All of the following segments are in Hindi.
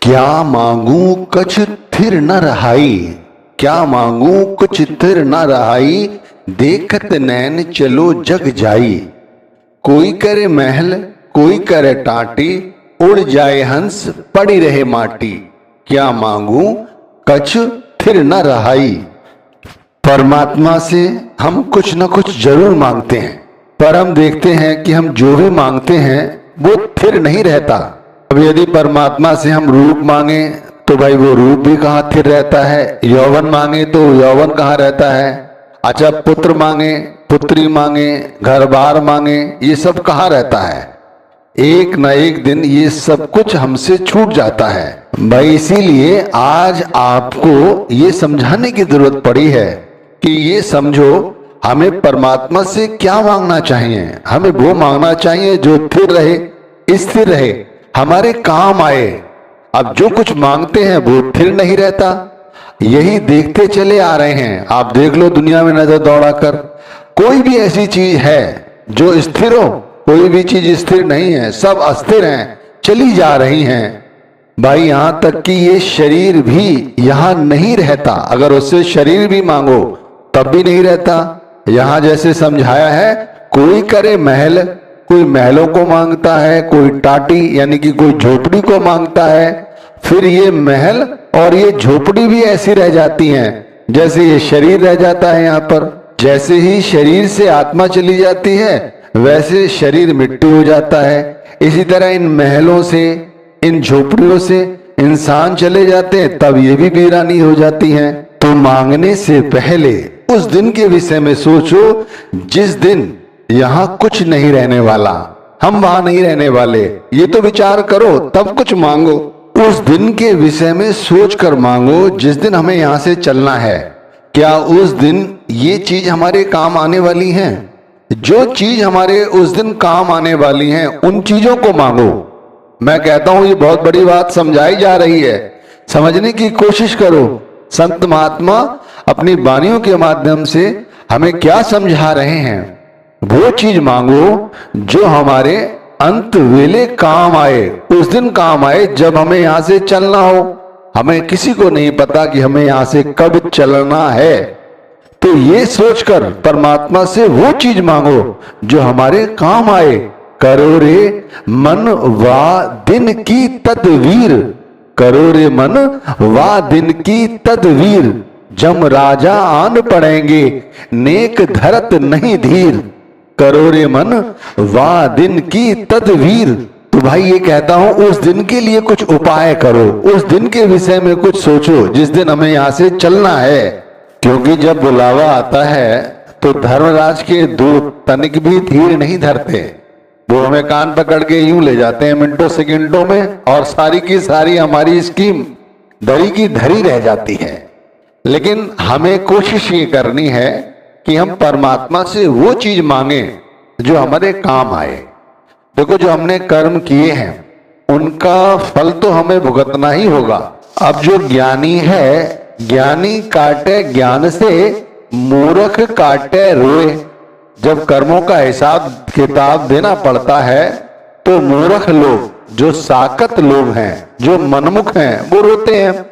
क्या मांगू कछ थिर न रहाई, क्या मांगू कुछ थिर न रहाई, देखत नैन चलो जग जाई। कोई करे महल कोई करे टाटी, उड़ जाए हंस पड़ी रहे माटी। क्या मांगू कछ थिर न रहाई। परमात्मा से हम कुछ न कुछ जरूर मांगते हैं, पर हम देखते हैं कि हम जो भी मांगते हैं वो थिर नहीं रहता। अब यदि परमात्मा से हम रूप मांगे तो भाई वो रूप भी कहाँ थिर रहता है, यौवन मांगे तो यौवन कहाँ रहता है। अच्छा, पुत्र मांगे, पुत्री मांगे, घर बार मांगे, ये सब कहाँ रहता है। एक न एक दिन ये सब कुछ हमसे छूट जाता है भाई। इसीलिए आज आपको ये समझाने की जरूरत पड़ी है कि ये समझो हमें परमात्मा से क्या मांगना चाहिए। हमें वो मांगना चाहिए जो थिर रहे, स्थिर रहे, हमारे काम आए। अब जो कुछ मांगते हैं वो थिर नहीं रहता, यही देखते चले आ रहे हैं। आप देख लो दुनिया में नजर दौड़ा कर, कोई भी ऐसी चीज है जो स्थिर हो, कोई भी चीज स्थिर नहीं है, सब अस्थिर हैं, चली जा रही हैं भाई। यहां तक कि ये शरीर भी यहां नहीं रहता, अगर उससे शरीर भी मांगो तब भी नहीं रहता। यहां जैसे समझाया है, कोई करे महल, कोई महलों को मांगता है, कोई टाटी यानी कि कोई झोपड़ी को मांगता है। फिर ये महल और ये झोपड़ी भी ऐसी रह जाती हैं जैसे ये शरीर रह जाता है। यहाँ पर जैसे ही शरीर से आत्मा चली जाती है वैसे शरीर मिट्टी हो जाता है। इसी तरह इन महलों से, इन झोपड़ियों से इंसान चले जाते हैं तब ये भी वीरानी हो जाती हैं। तो मांगने से पहले उस दिन के विषय में सोचो जिस दिन यहाँ कुछ नहीं रहने वाला, हम वहां नहीं रहने वाले। ये तो विचार करो तब कुछ मांगो। उस दिन के विषय में सोच कर मांगो जिस दिन हमें यहाँ से चलना है। क्या उस दिन ये चीज हमारे काम आने वाली है? जो चीज हमारे उस दिन काम आने वाली है उन चीजों को मांगो। मैं कहता हूं ये बहुत बड़ी बात समझाई जा रही है, समझने की कोशिश करो। संत महात्मा अपनी वाणियों के माध्यम से हमें क्या समझा रहे हैं। वो चीज मांगो जो हमारे अंत वेले काम आए, उस दिन काम आए जब हमें यहां से चलना हो। हमें किसी को नहीं पता कि हमें यहां से कब चलना है। तो ये सोचकर परमात्मा से वो चीज मांगो जो हमारे काम आए। करो रे मन वा दिन की तदवीर, करो रे मन वा दिन की तदवीर। जम राजा आन पड़ेंगे नेक धरत नहीं धीर। करो रे मन वा दिन की तदवीर। तो भाई ये कहता हूं उस दिन के लिए कुछ उपाय करो, उस दिन के विषय में कुछ सोचो जिस दिन हमें यहां से चलना है। क्योंकि जब बुलावा आता है तो धर्मराज के दूत तनिक भी धीर नहीं धरते, वो हमें कान पकड़ के यूं ले जाते हैं मिनटों सेकंडों में, और सारी की सारी हमारी स्कीम धरी की धरी रह जाती है। लेकिन हमें कोशिश ये करनी है कि हम परमात्मा से वो चीज मांगे जो हमारे काम आए। देखो जो हमने कर्म किए हैं उनका फल तो हमें भुगतना ही होगा। अब जो ज्ञानी है, ज्ञानी काटे ज्ञान से, मूर्ख काटे रोए। जब कर्मों का हिसाब किताब देना पड़ता है तो मूर्ख लोग, जो साकत लोग हैं, जो मनमुख हैं, वो रोते हैं।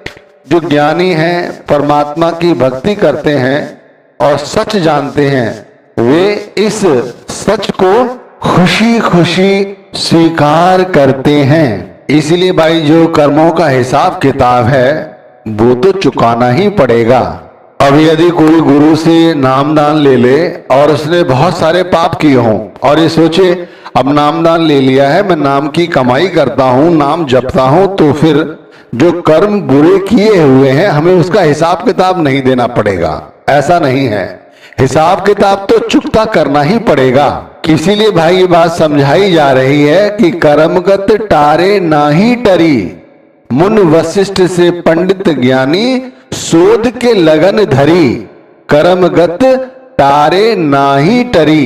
जो ज्ञानी हैं, परमात्मा की भक्ति करते हैं और सच जानते हैं, वे इस सच को खुशी खुशी स्वीकार करते हैं। इसलिए भाई जो कर्मों का हिसाब किताब है वो तो चुकाना ही पड़ेगा। अब यदि कोई गुरु से नामदान ले ले और उसने बहुत सारे पाप किए हों और ये सोचे अब नामदान ले लिया है, मैं नाम की कमाई करता हूं, नाम जपता हूं, तो फिर जो कर्म बुरे किए हुए हैं हमें उसका हिसाब किताब नहीं देना पड़ेगा। ऐसा नहीं है, हिसाब किताब तो चुकता करना ही पड़ेगा। इसीलिए भाई ये बात समझाई जा रही है कि कर्मगत टारे नाही टरी, मुन वशिष्ठ से पंडित ज्ञानी, शोध के लगन धरी। कर्मगत टारे नाही टरी।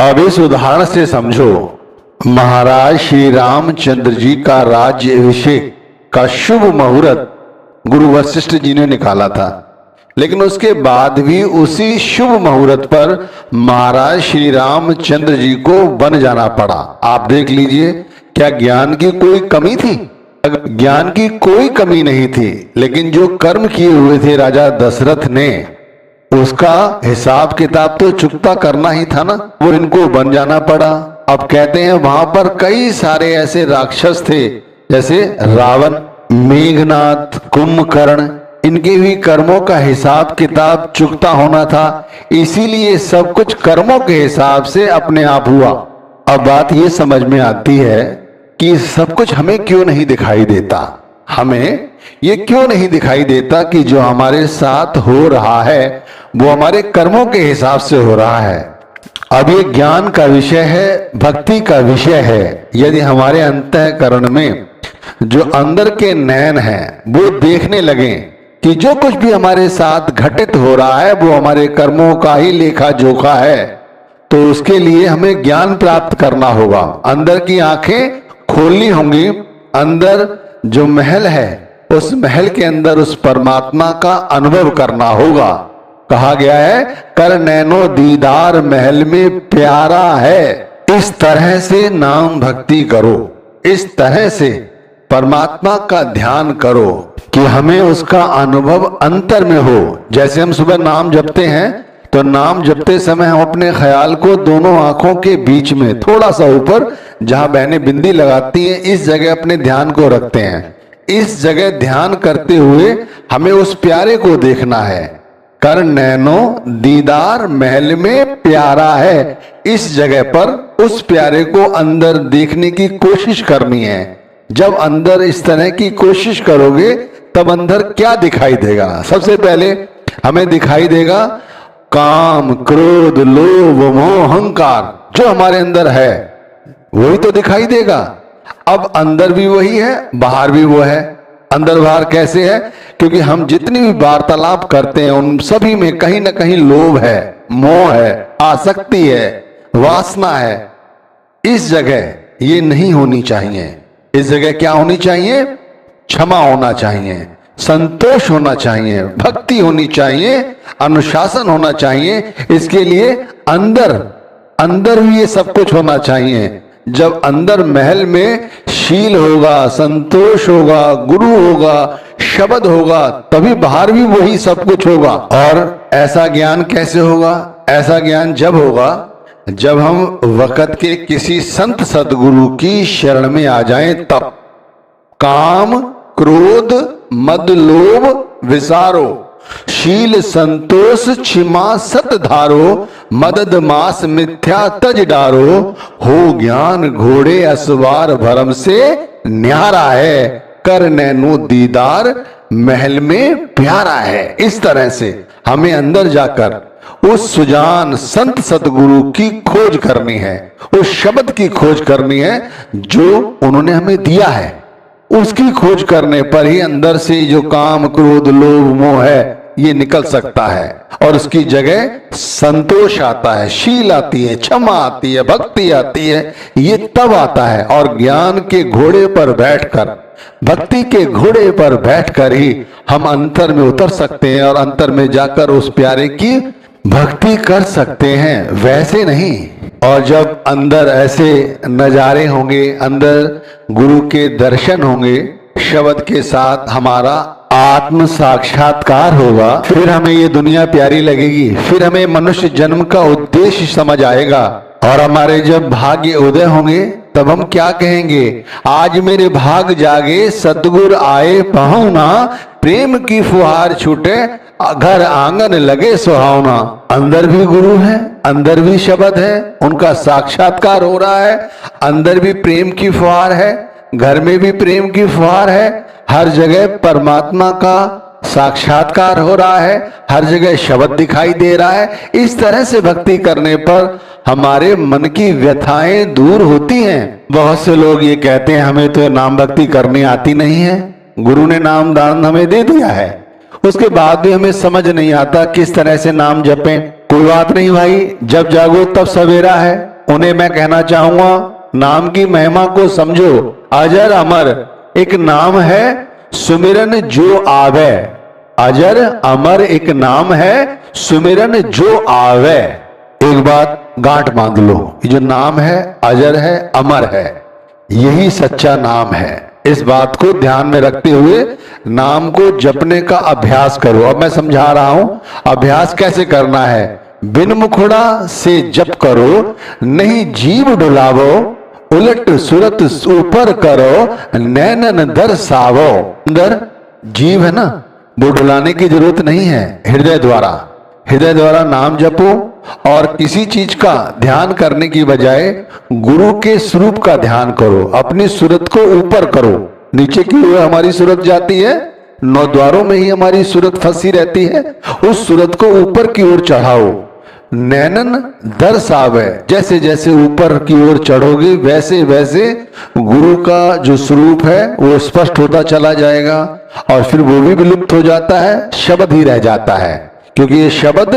अब इस उदाहरण से समझो, महाराज श्री रामचंद्र जी का राज्य अभिषेक का शुभ मुहूर्त गुरु वशिष्ठ जी ने निकाला था, लेकिन उसके बाद भी उसी शुभ मुहूर्त पर महाराज श्री रामचंद्र जी को वन जाना पड़ा। आप देख लीजिए, क्या ज्ञान की कोई कमी थी? ज्ञान की कोई कमी नहीं थी, लेकिन जो कर्म किए हुए थे राजा दशरथ ने, उसका हिसाब किताब तो चुकता करना ही था ना, वो इनको बन जाना पड़ा। अब कहते हैं वहां पर कई सारे ऐसे राक्षस थे, जैसे रावण, मेघनाथ, कुंभकर्ण, इनके भी कर्मों का हिसाब किताब चुकता होना था, इसीलिए सब कुछ कर्मों के हिसाब से अपने आप हुआ। अब बात ये समझ में आती है कि सब कुछ हमें क्यों नहीं दिखाई देता, हमें ये क्यों नहीं दिखाई देता कि जो हमारे साथ हो रहा है वो हमारे कर्मों के हिसाब से हो रहा है। अब ये ज्ञान का विषय है, भक्ति का विषय है। यदि हमारे अंतःकरण में जो अंदर के नयन हैं वो देखने लगे कि जो कुछ भी हमारे साथ घटित हो रहा है वो हमारे कर्मों का ही लेखा जोखा है, तो उसके लिए हमें ज्ञान प्राप्त करना होगा। अंदर की आंखें खोलनी होंगी, अंदर जो महल है उस महल के अंदर उस परमात्मा का अनुभव करना होगा। कहा गया है, कर नैनो दीदार महल में प्यारा है। इस तरह से नाम भक्ति करो, इस तरह से परमात्मा का ध्यान करो कि हमें उसका अनुभव अंतर में हो। जैसे हम सुबह नाम जपते हैं तो नाम जपते समय हम अपने ख्याल को दोनों आंखों के बीच में थोड़ा सा ऊपर, जहां बहनें बिंदी लगाती हैं, इस जगह अपने ध्यान को रखते हैं। इस जगह ध्यान करते हुए हमें उस प्यारे को देखना है। कर नैनो दीदार महल में प्यारा है, इस जगह पर उस प्यारे को अंदर देखने की कोशिश करनी है। जब अंदर इस तरह की कोशिश करोगे तब अंदर क्या दिखाई देगा? सबसे पहले हमें दिखाई देगा काम, क्रोध, लोभ, मोह, अहंकार, जो हमारे अंदर है वही तो दिखाई देगा। अब अंदर भी वही है, बाहर भी वो है। अंदर बाहर कैसे है? क्योंकि हम जितनी भी वार्तालाप करते हैं उन सभी में कहीं ना कहीं लोभ है, मोह है, आसक्ति है, वासना है। इस जगह ये नहीं होनी चाहिए। इस जगह क्या होनी चाहिए? क्षमा होना चाहिए, संतोष होना चाहिए, भक्ति होनी चाहिए, अनुशासन होना चाहिए। इसके लिए अंदर भी ये सब कुछ होना चाहिए। जब अंदर महल में शील होगा, संतोष होगा, गुरु होगा, शब्द होगा, तभी बाहर भी वही सब कुछ होगा। और ऐसा ज्ञान कैसे होगा? ऐसा ज्ञान जब होगा जब हम वक़्त के किसी संत सदगुरु की शरण में आ जाएं, तब। काम, क्रोध, मद, लोभ विसारो, शील संतोष क्षमा सत धारो, मदद मास मिथ्या तज डारो, हो ज्ञान घोड़े असवार भरम से न्यारा है, कर नैनो दीदार महल में प्यारा है। इस तरह से हमें अंदर जाकर उस सुजान संत सतगुरु की खोज करनी है, उस शब्द की खोज करनी है जो उन्होंने हमें दिया है। उसकी खोज करने पर ही अंदर से जो काम, क्रोध, लोभ, मोह है ये निकल सकता है और उसकी जगह संतोष आता है, शील आती है, क्षमा आती है, भक्ति आती है। ये तब आता है। और ज्ञान के घोड़े पर बैठकर, भक्ति के घोड़े पर बैठकर ही हम अंतर में उतर सकते हैं और अंतर में जाकर उस प्यारे की भक्ति कर सकते हैं, वैसे नहीं। और जब अंदर ऐसे नजारे होंगे, अंदर गुरु के दर्शन होंगे, शब्द के साथ हमारा आत्म साक्षात्कार होगा, फिर हमें ये दुनिया प्यारी लगेगी, फिर हमें मनुष्य जन्म का उद्देश्य समझ आएगा। और हमारे जब भाग्य उदय होंगे तब हम क्या कहेंगे? आज मेरे भाग जागे, सतगुर आए पहुना, प्रेम की फुहार छूटे, घर आंगन लगे सुहावना। अंदर भी गुरु है, अंदर भी शब्द है, उनका साक्षात्कार हो रहा है, अंदर भी प्रेम की फुहार है, घर में भी प्रेम की फुहार है, हर जगह परमात्मा का साक्षात्कार हो रहा है, हर जगह शब्द दिखाई दे रहा है। इस तरह से भक्ति करने पर हमारे मन की व्यथाएं दूर होती हैं। बहुत से लोग ये कहते हैं हमें तो नाम भक्ति करनी आती नहीं है, गुरु ने नाम दान हमें दे दिया है, उसके बाद भी हमें समझ नहीं आता किस तरह से नाम जपें। कोई बात नहीं भाई, जब जागो तब सवेरा है। उन्हें मैं कहना चाहूंगा, नाम की महिमा को समझो। अजर अमर एक नाम है, सुमिरन जो आवे। अजर अमर एक नाम है, सुमिरन जो आवे। एक बात गांठ बांध लो, ये जो नाम है अजर है, अमर है, यही सच्चा नाम है। इस बात को ध्यान में रखते हुए नाम को जपने का अभ्यास करो। अब मैं समझा रहा हूं अभ्यास कैसे करना है। बिन मुखड़ा से जप करो, नहीं जीव डुलावो, उलट सुरत ऊपर करो, नैनन दर्शावो। अंदर जीव है ना, वो डुलाने की जरूरत नहीं है। हृदय द्वारा नाम जपो और किसी चीज का ध्यान करने की बजाय गुरु के स्वरूप का ध्यान करो। अपनी सूरत को ऊपर करो, नीचे की ओर हमारी सूरत जाती है, 9 द्वारों में ही हमारी सूरत फंसी रहती है। उस सूरत को ऊपर की ओर चढ़ाओ। नैनन दर्शावे, जैसे जैसे ऊपर की ओर चढ़ोगे वैसे वैसे गुरु का जो स्वरूप है वो स्पष्ट होता चला जाएगा और फिर वो भी विलुप्त हो जाता है, शब्द ही रह जाता है। क्योंकि ये शब्द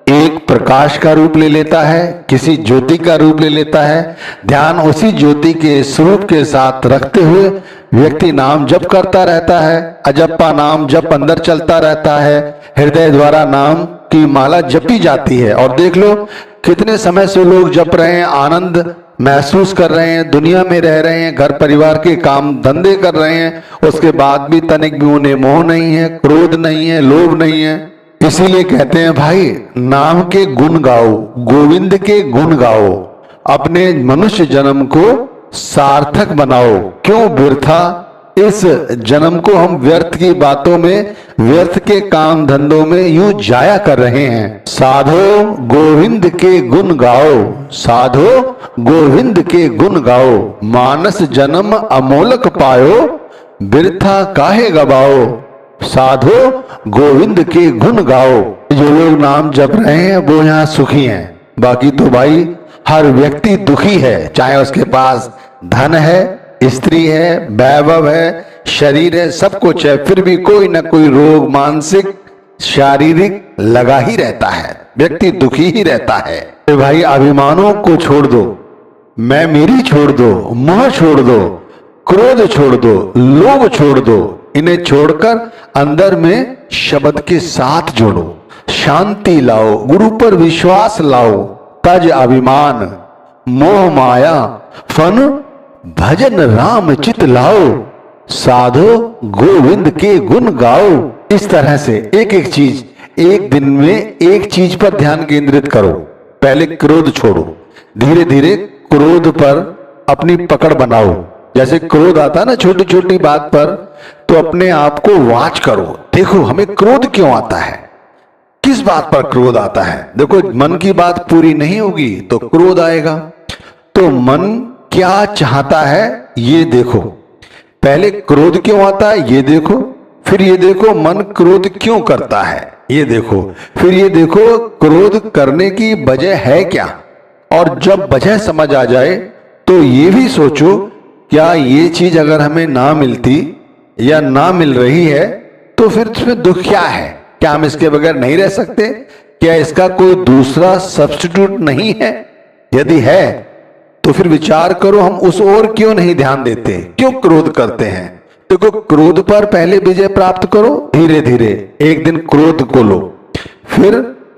एक प्रकाश का रूप ले लेता है, किसी ज्योति का रूप ले लेता है। ध्यान उसी ज्योति के स्वरूप के साथ रखते हुए व्यक्ति नाम जप करता रहता है। अजप्पा नाम जप अंदर चलता रहता है, हृदय द्वारा नाम की माला जपी जाती है। और देख लो कितने समय से लोग जप रहे हैं, आनंद महसूस कर रहे हैं, दुनिया में रह रहे हैं, घर परिवार के काम धंधे कर रहे हैं, उसके बाद भी तनिक भी उन्हें मोह नहीं है, क्रोध नहीं है, लोभ नहीं है। इसीलिए कहते हैं भाई नाम के गुण गाओ, गोविंद के गुण गाओ, अपने मनुष्य जन्म को सार्थक बनाओ। क्यों वृथा इस जन्म को हम व्यर्थ की बातों में, व्यर्थ के काम धंधों में यूं जाया कर रहे हैं। साधो गोविंद के गुण गाओ, साधो गोविंद के गुण गाओ, मानस जन्म अमोलक पायो, वृथा काहे गवाओ। साधो गोविंद के गुण गाओ। जो लोग नाम जप रहे हैं वो यहाँ सुखी हैं, बाकी तो भाई हर व्यक्ति दुखी है। चाहे उसके पास धन है, स्त्री है, वैभव है, शरीर है, सब कुछ है, फिर भी कोई ना कोई रोग मानसिक शारीरिक लगा ही रहता है, व्यक्ति दुखी ही रहता है। तो भाई अभिमानों को छोड़ दो, मैं मेरी छोड़ दो, मोह छोड़ दो, क्रोध छोड़ दो, लोभ छोड़ दो। इन्हें छोड़कर अंदर में शब्द के साथ जोड़ो, शांति लाओ, गुरु पर विश्वास लाओ। तज अभिमान मोह माया फन भजन राम चित लाओ, साधो गोविंद के गुण गाओ। इस तरह से एक एक चीज, एक दिन में एक चीज पर ध्यान केंद्रित करो। पहले क्रोध छोड़ो, धीरे धीरे क्रोध पर अपनी पकड़ बनाओ। जैसे क्रोध आता है ना छोटी छोटी बात पर, तो अपने आप को वाच करो। देखो हमें क्रोध क्यों आता है, किस बात पर क्रोध आता है। देखो मन की बात पूरी नहीं होगी तो क्रोध आएगा। तो मन क्या चाहता है ये देखो, पहले क्रोध क्यों आता है ये देखो, फिर ये देखो मन क्रोध क्यों करता है ये देखो, फिर ये देखो क्रोध करने की वजह है क्या। और जब वजह समझ आ जाए तो ये भी सोचो क्या ये चीज अगर हमें ना मिलती या ना मिल रही है तो फिर इसमें दुख क्या है, क्या हम इसके बगैर नहीं रह सकते, क्या इसका कोई दूसरा सब्स्टिट्यूट नहीं है। यदि है तो फिर विचार करो हम उस ओर क्यों नहीं ध्यान देते, क्यों क्रोध करते हैं। देखो क्रोध पर पहले विजय प्राप्त करो, धीरे धीरे एक दिन क्रोध को लो, फिर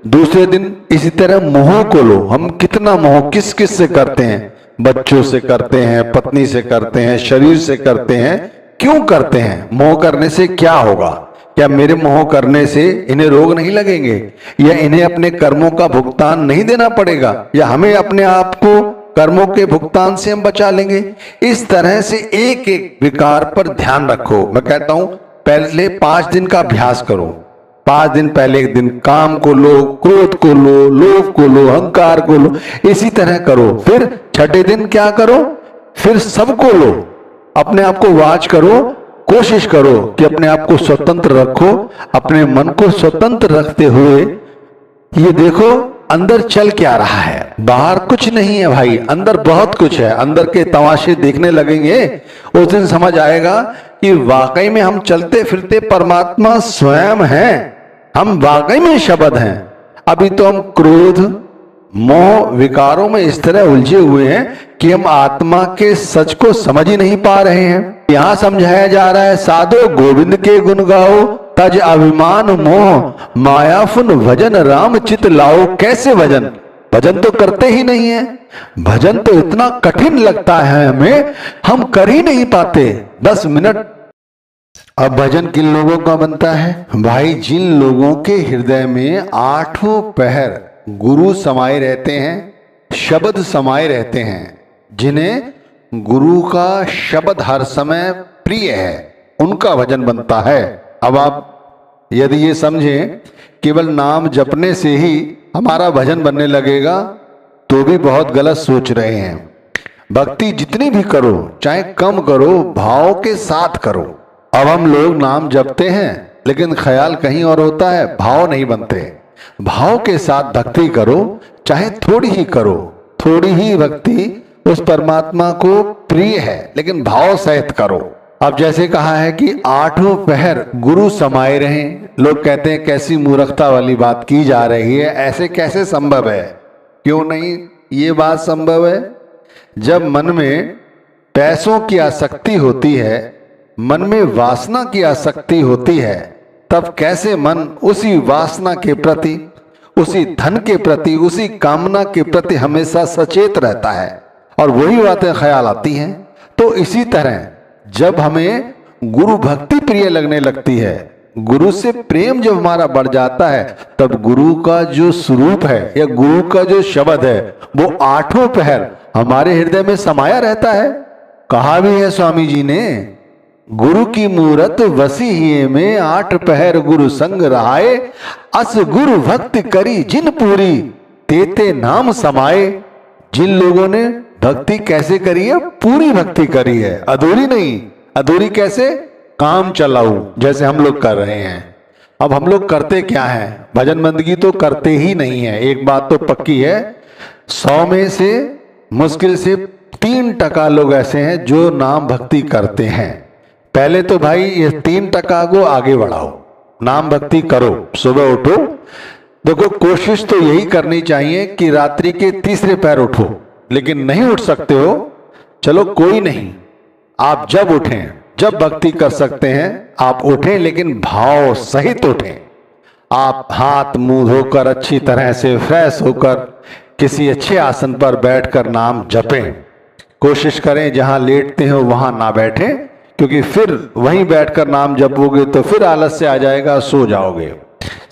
दूसरे दिन इसी तरह मोह को लो। हम कितना मोह किस किस से करते हैं, बच्चों से करते हैं, पत्नी से करते हैं, शरीर से करते हैं। क्यों करते हैं, मोह करने से क्या होगा, क्या मेरे मोह करने से इन्हें रोग नहीं लगेंगे, या इन्हें अपने कर्मों का भुगतान नहीं देना पड़ेगा, या हमें अपने आप को कर्मों के भुगतान से हम बचा लेंगे। इस तरह से एक एक विकार पर ध्यान रखो। मैं कहता हूं पहले 5 दिन का अभ्यास करो। 5 दिन पहले एक दिन काम को लो, क्रोध को लो, लोभ को लो, अहंकार को लो, इसी तरह करो। फिर छठे दिन क्या करो, फिर सबको लो, अपने आप को वाच करो, कोशिश करो कि अपने आप को स्वतंत्र रखो। अपने मन को स्वतंत्र रखते हुए ये देखो अंदर चल क्या रहा है, बाहर कुछ नहीं है भाई, अंदर बहुत कुछ है। अंदर के तमाशे देखने लगेंगे, उस दिन समझ आएगा कि वाकई में हम चलते फिरते परमात्मा स्वयं हैं, हम वाकई में शब्द हैं। अभी तो हम क्रोध मोह विकारों में इस तरह उलझे हुए हैं कि हम आत्मा के सच को समझ ही नहीं पा रहे हैं। यहां समझाया जा रहा है साधो गोविंद के गुण गाओ, तज अभिमान मोह मायाफुन भजन राम चित लाओ। कैसे भजन, भजन तो करते ही नहीं है। भजन तो इतना कठिन लगता है हमें, हम कर ही नहीं पाते 10 मिनट। अब भजन किन लोगों का बनता है भाई? जिन लोगों के हृदय में आठों पहर गुरु समाये रहते हैं, शब्द समाये रहते हैं, जिन्हें गुरु का शब्द हर समय प्रिय है, उनका भजन बनता है। अब आप यदि ये समझें केवल नाम जपने से ही हमारा भजन बनने लगेगा तो भी बहुत गलत सोच रहे हैं। भक्ति जितनी भी करो, चाहे कम करो, भाव के साथ करो। अब हम लोग नाम जपते हैं लेकिन ख्याल कहीं और होता है, भाव नहीं बनते। भाव के साथ भक्ति करो, चाहे थोड़ी ही करो। थोड़ी ही भक्ति उस परमात्मा को प्रिय है, लेकिन भाव सहित करो। अब जैसे कहा है कि आठों पहर गुरु समाये रहें। लोग कहते हैं कैसी मूर्खता वाली बात की जा रही है, ऐसे कैसे संभव है? क्यों नहीं ये बात संभव है? जब मन में पैसों की आसक्ति होती है, मन में वासना की आसक्ति होती है, तब कैसे मन उसी वासना के प्रति, उसी धन के प्रति, उसी कामना के प्रति हमेशा सचेत रहता है और वही बातें ख्याल आती हैं। तो इसी तरह जब हमें गुरु भक्ति प्रिय लगने लगती है, गुरु से प्रेम जब हमारा बढ़ जाता है, तब गुरु का जो स्वरूप है या गुरु का जो शब्द है वो आठों पहर हमारे हृदय में समाया रहता है। कहा भी है स्वामी जी ने, गुरु की मूरत वसी ही में, आठ पहर गुरु संग रहाए, अस गुरु भक्ति करी जिन पूरी, तेते नाम समाये। जिन लोगों ने भक्ति कैसे करी है? पूरी भक्ति करी है, अधूरी नहीं। अधूरी कैसे? काम चलाऊ, जैसे हम लोग कर रहे हैं। अब हम लोग करते क्या है? भजन बंदगी तो करते ही नहीं है। एक बात तो पक्की है, 100 में से मुश्किल से 3% लोग ऐसे हैं जो नाम भक्ति करते हैं। पहले तो भाई ये 3% को आगे बढ़ाओ, नाम भक्ति करो, सुबह उठो। देखो कोशिश तो यही करनी चाहिए कि रात्रि के तीसरे पैर उठो, लेकिन नहीं उठ सकते हो, चलो कोई नहीं, आप जब उठें, जब भक्ति कर सकते हैं आप उठें, लेकिन भाव सहित उठें। आप हाथ मुंह धोकर अच्छी तरह से फ्रेश होकर किसी अच्छे आसन पर बैठकर नाम जपें। कोशिश करें जहां लेटते हो वहां ना बैठें, क्योंकि फिर वहीं बैठकर नाम जपोगे तो फिर आलस से आ जाएगा, सो जाओगे।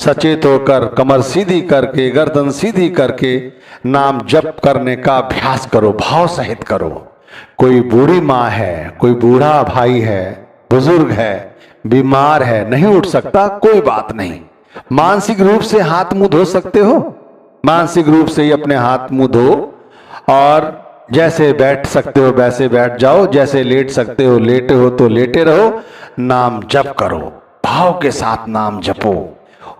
सचेत होकर कमर सीधी करके, गर्दन सीधी करके नाम जप करने का अभ्यास करो, भाव सहित करो। कोई बूढ़ी माँ है, कोई बूढ़ा भाई है, बुजुर्ग है, बीमार है, नहीं उठ सकता, कोई बात नहीं। मानसिक रूप से हाथ मुंह धो सकते हो, मानसिक रूप से ही अपने हाथ मुंह धो और जैसे बैठ सकते हो वैसे बैठ जाओ, जैसे लेट सकते हो लेटे हो तो लेटे रहो, नाम जप करो, भाव के साथ नाम जपो,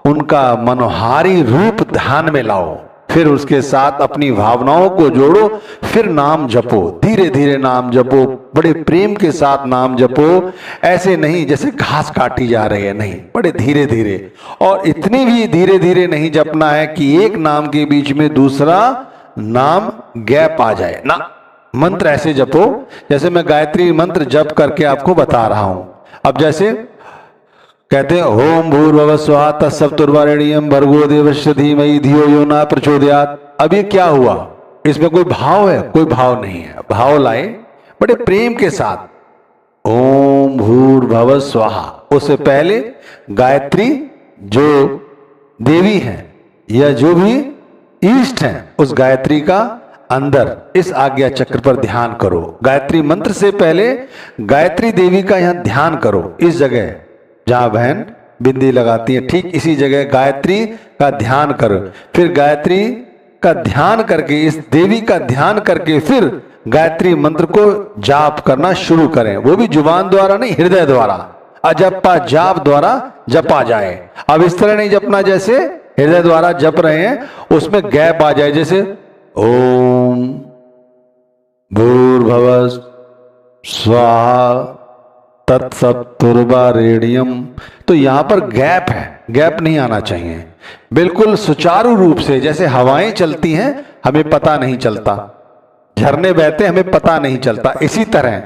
उनका मनोहारी रूप ध्यान में लाओ, फिर उसके साथ अपनी भावनाओं को जोड़ो, फिर नाम जपो, धीरे धीरे नाम जपो, बड़े प्रेम के साथ नाम जपो। ऐसे नहीं जैसे घास काटी जा रही है, नहीं, बड़े धीरे धीरे। और इतनी भी धीरे धीरे नहीं जपना है कि एक नाम के बीच में दूसरा नाम गैप आ जाए ना। मंत्र ऐसे जपो जैसे मैं गायत्री मंत्र जप करके आपको बता रहा हूं। अब जैसे कहते हैं ओम भूर्भुवः स्वः तत्सवितुर्वरेण्यं भर्गो देवस्य धीमहि धियो यो न प्रचोदयात्। अब ये क्या हुआ? इसमें कोई भाव है? कोई भाव नहीं है। भाव लाए बड़े प्रेम के साथ, ओम भूर्भुवः स्वः। उससे पहले गायत्री जो देवी है या जो भी ईष्ट है, उस गायत्री का अंदर इस आज्ञा चक्र पर ध्यान करो। गायत्री मंत्र से पहले गायत्री देवी का यहां ध्यान करो। इस जगह जहां बहन बिंदी लगाती है, ठीक इसी जगह गायत्री का ध्यान करो। फिर गायत्री का ध्यान करके, इस देवी का ध्यान करके फिर गायत्री मंत्र को जाप करना शुरू करें। वो भी जुबान द्वारा नहीं, हृदय द्वारा, अजपा जाप द्वारा जपा जाए। अब इस तरह नहीं जपना जैसे हृदय द्वारा जप रहे हैं उसमें गैप आ जाए, जैसे ओम भूर्भुवः स्वः तत्सवितुर्वरेण्यं। तो यहां पर गैप है, गैप नहीं आना चाहिए। बिल्कुल सुचारू रूप से जैसे हवाएं चलती हैं हमें पता नहीं चलता, झरने बहते हमें पता नहीं चलता, इसी तरह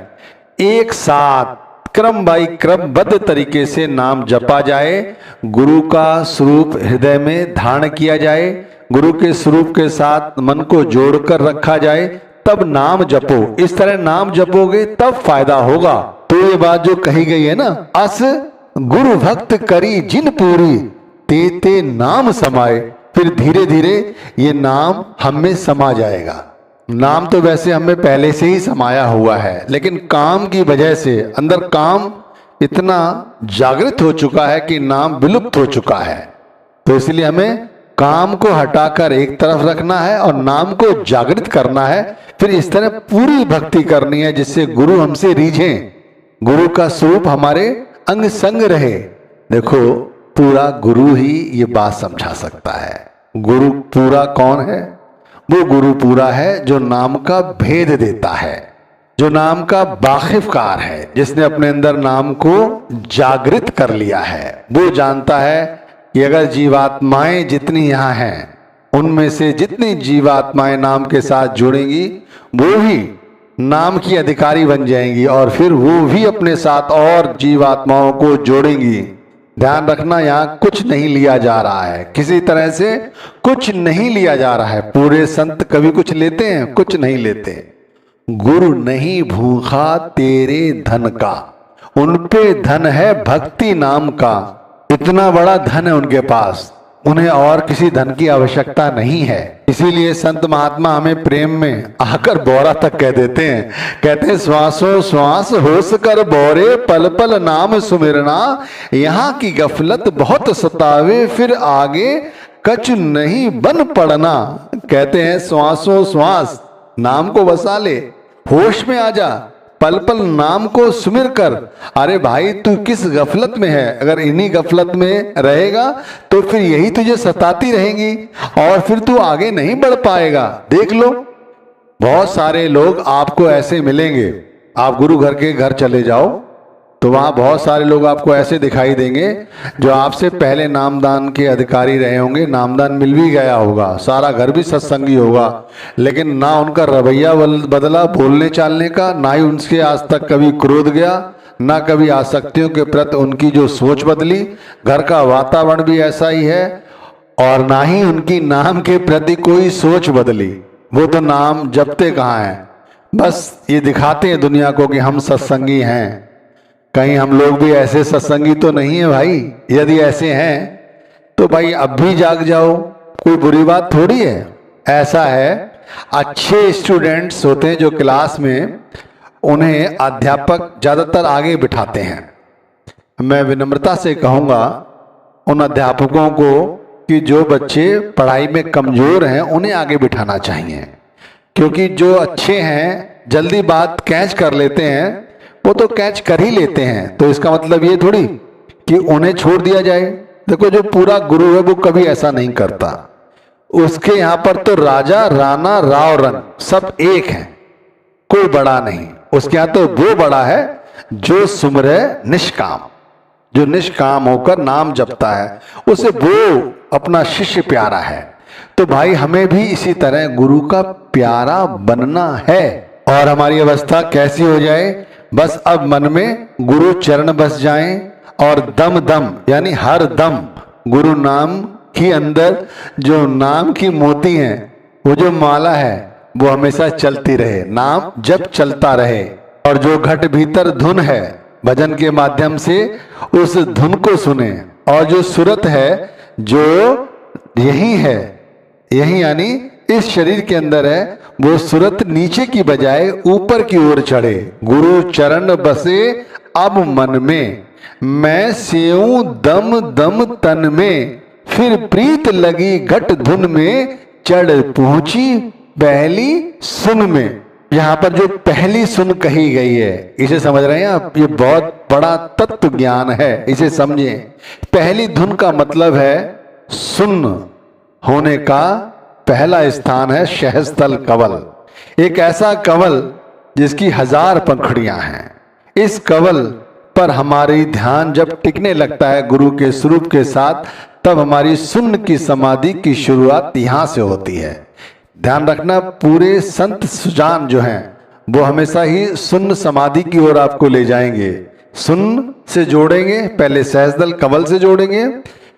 एक साथ क्रम बाई क्रमबद्ध तरीके से नाम जपा जाए, गुरु का स्वरूप हृदय में धारण किया जाए, गुरु के स्वरूप के साथ मन को जोड़कर रखा जाए, तब नाम जपो। इस तरह नाम जपोगे तब फायदा होगा। तो ये बात जो कही गई है ना, अस गुरु भक्त करी जिन पूरी, ते ते नाम समाए, फिर धीरे धीरे ये नाम हम में समा जाएगा। नाम तो वैसे हमें पहले से ही समाया हुआ है, लेकिन काम की वजह से अंदर काम इतना जागृत हो चुका है कि नाम विलुप्त हो चुका है। तो इसलिए हमें काम को हटाकर एक तरफ रखना है और नाम को जागृत करना है। फिर इस तरह पूरी भक्ति करनी है जिससे गुरु हमसे रीझें, गुरु का स्वरूप हमारे अंग संग रहे। देखो, पूरा गुरु ही ये बात समझा सकता है। गुरु पूरा कौन है? वो गुरु पूरा है जो नाम का भेद देता है, जो नाम का वाकिफकार है, जिसने अपने अंदर नाम को जागृत कर लिया है। वो जानता है कि अगर जीवात्माएं जितनी यहाँ हैं, उनमें से जितनी जीवात्माएं नाम के साथ जुड़ेंगी, वो भी नाम की अधिकारी बन जाएंगी और फिर वो भी अपने साथ और जीवात्माओं को जोड़ेंगी। ध्यान रखना, यहाँ कुछ नहीं लिया जा रहा है, किसी तरह से कुछ नहीं लिया जा रहा है। पूरे संत कभी कुछ लेते हैं? कुछ नहीं लेते। गुरु नहीं भूखा तेरे धन का, उन पे धन है भक्ति नाम का। इतना बड़ा धन है उनके पास, उन्हें और किसी धन की आवश्यकता नहीं है। इसीलिए संत महात्मा हमें प्रेम में आकर बोरा तक कह देते हैं। कहते हैं, श्वासों श्वास होश कर बोरे, पल पल नाम सुमिरना, यहाँ की गफलत बहुत सतावे, फिर आगे कछ नहीं बन पड़ना। कहते हैं, श्वासों श्वास नाम को बसा ले, होश में आ जा, पल पल नाम को सुमिर कर। अरे भाई, तू किस गफलत में है? अगर इन्हीं गफलत में रहेगा तो फिर यही तुझे सताती रहेंगी और फिर तू आगे नहीं बढ़ पाएगा। देख लो, बहुत सारे लोग आपको ऐसे मिलेंगे। आप गुरु घर के घर चले जाओ तो वहां बहुत सारे लोग आपको ऐसे दिखाई देंगे जो आपसे पहले नामदान के अधिकारी रहे होंगे, नामदान मिल भी गया होगा, सारा घर भी सत्संगी होगा, लेकिन ना उनका रवैया बदला बोलने चालने का, ना ही उनसे आज तक कभी क्रोध गया, ना कभी आसक्तियों के प्रति उनकी जो सोच बदली। घर का वातावरण भी ऐसा ही है और ना ही उनकी नाम के प्रति कोई सोच बदली। वो तो नाम जपते कहाँ हैं, बस ये दिखाते हैं दुनिया को कि हम सत्संगी हैं। कहीं हम लोग भी ऐसे सत्संगी तो नहीं है भाई? यदि ऐसे हैं तो भाई अब भी जाग जाओ, कोई बुरी बात थोड़ी है। ऐसा है, अच्छे स्टूडेंट्स होते हैं जो क्लास में, उन्हें अध्यापक ज्यादातर आगे बिठाते हैं। मैं विनम्रता से कहूँगा उन अध्यापकों को कि जो बच्चे पढ़ाई में कमजोर हैं उन्हें आगे बिठाना चाहिए, क्योंकि जो अच्छे हैं जल्दी बात कैच कर लेते हैं, वो तो कैच कर ही लेते हैं। तो इसका मतलब ये थोड़ी कि उन्हें छोड़ दिया जाए। देखो, जो पूरा गुरु है वो कभी ऐसा नहीं करता। उसके यहाँ पर तो राजा राणा राव रंग सब एक हैं, कोई बड़ा नहीं। उसके यहाँ तो वो बड़ा है जो सुमरे निष्काम, जो निष्काम होकर नाम जपता है, उसे वो अपना शिष्य प्यारा है। तो भाई हमें भी इसी तरह गुरु का प्यारा बनना है। और हमारी अवस्था कैसी हो जाए? बस अब मन में गुरु चरण बस जाएं और दम दम यानी हर दम गुरु नाम के अंदर जो नाम की मोती हैं, वो जो माला है, वो हमेशा चलती रहे, नाम जब चलता रहे। और जो घट भीतर धुन है, भजन के माध्यम से उस धुन को सुने। और जो सूरत है जो यही है, यही यानी इस शरीर के अंदर है, वो सूरत नीचे की बजाय ऊपर की ओर चढ़े। गुरु चरण बसे अब मन में, मैं सेऊं दम दम तन में, फिर प्रीत लगी घट धुन में, चढ़ पहुंची पहली सुन में। यहाँ पर जो पहली सुन कही गई है, इसे समझ रहे हैं आप? ये बहुत बड़ा तत्व ज्ञान है, इसे समझें। पहली धुन का मतलब है सुन होने का पहला स्थान है सहस्त्रल कवल। एक ऐसा कवल जिसकी 1000 पंखुड़ियां हैं। इस कवल पर हमारी ध्यान जब टिकने लगता है गुरु के स्वरूप के साथ, तब हमारी सुन्न की समाधि की शुरुआत यहां से होती है। ध्यान रखना, पूरे संत सुजान जो हैं वो हमेशा ही सुन्न समाधि की ओर आपको ले जाएंगे। सुन्न से जोड़ेंगे, पहले सहस्त्रल कवल से जोड़ेंगे,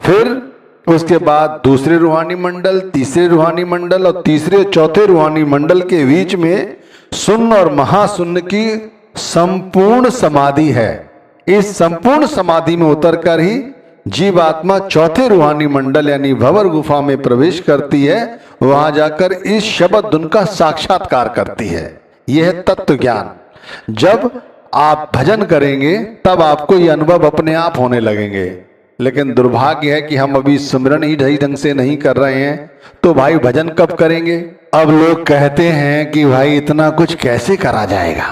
फिर उसके बाद दूसरे रूहानी मंडल, तीसरे रूहानी मंडल और तीसरे चौथे रूहानी मंडल के बीच में शून्य और महाशून्य की संपूर्ण समाधि है। इस संपूर्ण समाधि में उतरकर ही जीवात्मा चौथे रूहानी मंडल यानी भंवर गुफा में प्रवेश करती है। वहां जाकर इस शब्द धुन का साक्षात्कार करती है। यह है तत्व ज्ञान। जब आप भजन करेंगे तब आपको यह अनुभव अपने आप होने लगेंगे। लेकिन दुर्भाग्य है कि हम अभी सिमरन ही ढंग से नहीं कर रहे हैं, तो भाई भजन कब करेंगे? अब लोग कहते हैं कि भाई इतना कुछ कैसे करा जाएगा।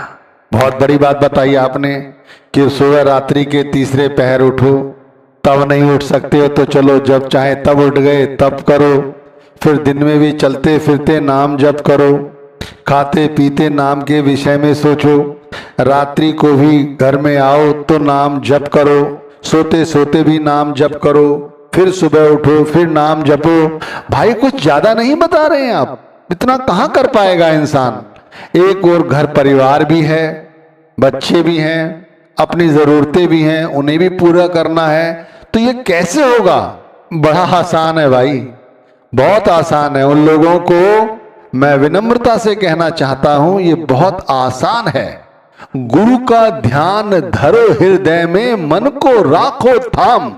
बहुत बड़ी बात बताई आपने कि सुबह रात्रि के तीसरे पहर उठो, तब नहीं उठ सकते हो तो चलो जब चाहे तब उठ गए तब करो। फिर दिन में भी चलते फिरते नाम जप करो, खाते पीते नाम के विषय में सोचो, रात्रि को भी घर में आओ तो नाम जप करो, सोते सोते भी नाम जप करो, फिर सुबह उठो फिर नाम जपो। भाई कुछ ज्यादा नहीं बता रहे हैं आप? इतना कहाँ कर पाएगा इंसान? एक और घर परिवार भी है, बच्चे भी हैं, अपनी जरूरतें भी हैं, उन्हें भी पूरा करना है, तो ये कैसे होगा? बड़ा आसान है भाई, बहुत आसान है। उन लोगों को मैं विनम्रता से कहना चाहता हूं, ये बहुत आसान है। गुरु का ध्यान धरो हृदय में, मन को राखो थाम।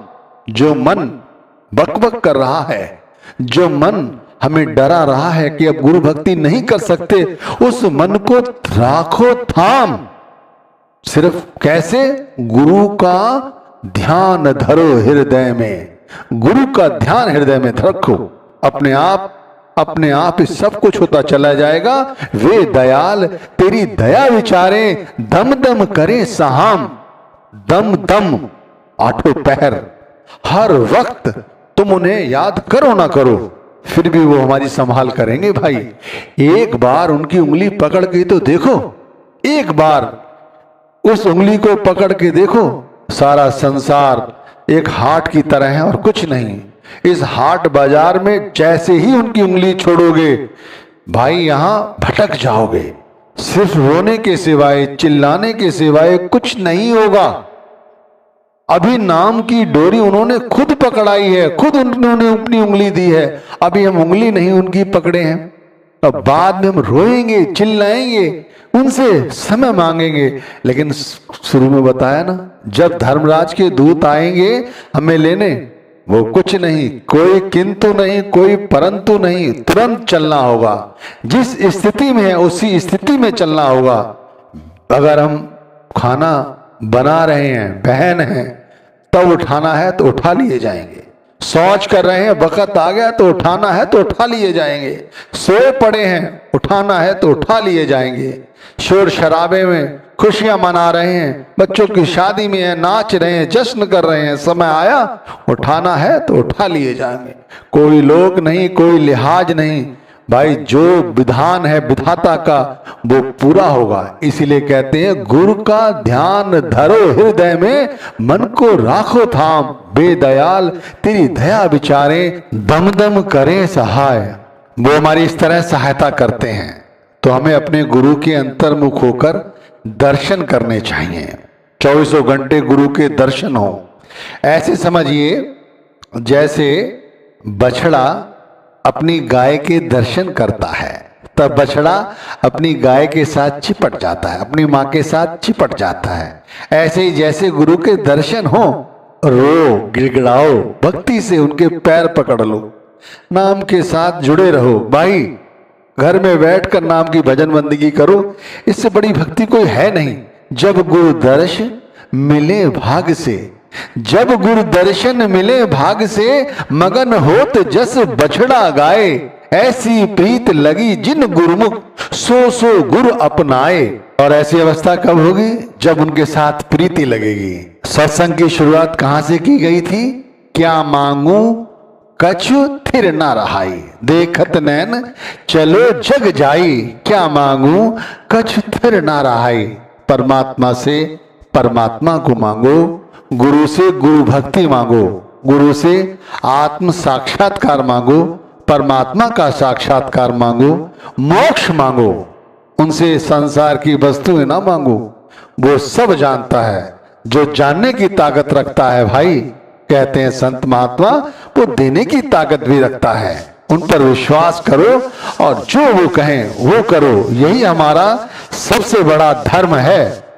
जो मन बकबक कर रहा है, जो मन हमें डरा रहा है कि अब गुरु भक्ति नहीं कर सकते, उस मन को राखो थाम। सिर्फ कैसे? गुरु का ध्यान धरो हृदय में। गुरु का ध्यान हृदय में रखो, अपने आप ही सब कुछ होता चला जाएगा। वे दयाल तेरी दया विचारें, दम दम करे सहाम। दम दम आठों पहर हर वक्त तुम उन्हें याद करो ना करो, फिर भी वो हमारी संभाल करेंगे। भाई एक बार उनकी उंगली पकड़ के तो देखो, एक बार उस उंगली को पकड़ के देखो। सारा संसार एक हाट की तरह है और कुछ नहीं। इस हाट बाजार में जैसे ही उनकी उंगली छोड़ोगे भाई, यहां भटक जाओगे। सिर्फ रोने के सिवाय, चिल्लाने के सिवाय कुछ नहीं होगा। अभी नाम की डोरी उन्होंने खुद पकड़ाई है, खुद उन्होंने अपनी उंगली दी है। अभी हम उंगली नहीं उनकी पकड़े हैं। अब बाद में हम रोएंगे, चिल्लाएंगे, उनसे समय मांगेंगे। लेकिन शुरू में बताया ना, जब धर्मराज के दूत आएंगे हमें लेने, वो कुछ नहीं, कोई किंतु नहीं, कोई परंतु नहीं, तुरंत चलना होगा। जिस स्थिति में है उसी स्थिति में चलना होगा। अगर हम खाना बना रहे हैं, बहन हैं, तब उठाना है तो उठा लिए जाएंगे। शौच कर रहे हैं, वक्त आ गया तो उठाना है तो उठा लिए जाएंगे। सोए पड़े हैं, उठाना है तो उठा लिए जाएंगे। शोर शराबे में खुशियां मना रहे हैं, बच्चों की शादी में है, नाच रहे हैं, जश्न कर रहे हैं, समय आया उठाना है तो उठा लिए जाएंगे। कोई लोक नहीं, कोई लिहाज नहीं। भाई जो विधान है विधाता का वो पूरा होगा। इसीलिए कहते हैं गुरु का ध्यान धरो हृदय में, मन को राखो थाम। बेदयाल तेरी दया विचारें, दम दम करें सहाय। वो हमारी इस तरह सहायता करते हैं, तो हमें अपने गुरु के अंतर्मुख होकर दर्शन करने चाहिए। 24 घंटे गुरु के दर्शन हो। ऐसे समझिए जैसे बछड़ा अपनी गाय के दर्शन करता है, तब बछड़ा अपनी गाय के साथ चिपट जाता है, अपनी माँ के साथ चिपट जाता है। ऐसे ही जैसे गुरु के दर्शन हो, रो, गिड़गिड़ाओ, भक्ति से उनके पैर पकड़ लो, नाम के साथ जुड़े रहो। भाई घर में बैठकर नाम की भजन बंदगी करो, इससे बड़ी भक्ति कोई है नहीं। जब गुरु दर्शन मिले भाग से, जब गुरु दर्शन मिले भाग से, मगन होत जस बछड़ा गाए। ऐसी प्रीत लगी जिन गुरुमुख, सो सो गुरु अपनाए। और ऐसी अवस्था कब होगी? जब उनके साथ प्रीति लगेगी। सत्संग की शुरुआत कहां से की गई थी? क्या मांगू कछु थिर ना रहाई, देखत नैन चलो जग जाई। क्या मांगू कछु थिर ना रहाई। परमात्मा से परमात्मा को मांगो, गुरु से गुरु भक्ति मांगो, गुरु से आत्म साक्षात्कार मांगो, परमात्मा का साक्षात्कार मांगो, मोक्ष मांगो। उनसे संसार की वस्तुएं ना मांगो, वो सब जानता है। जो जानने की ताकत रखता है भाई, कहते हैं संत महात्मा, वो देने की ताकत भी रखता है। उन पर विश्वास करो और जो वो कहें वो करो, यही हमारा सबसे बड़ा धर्म है।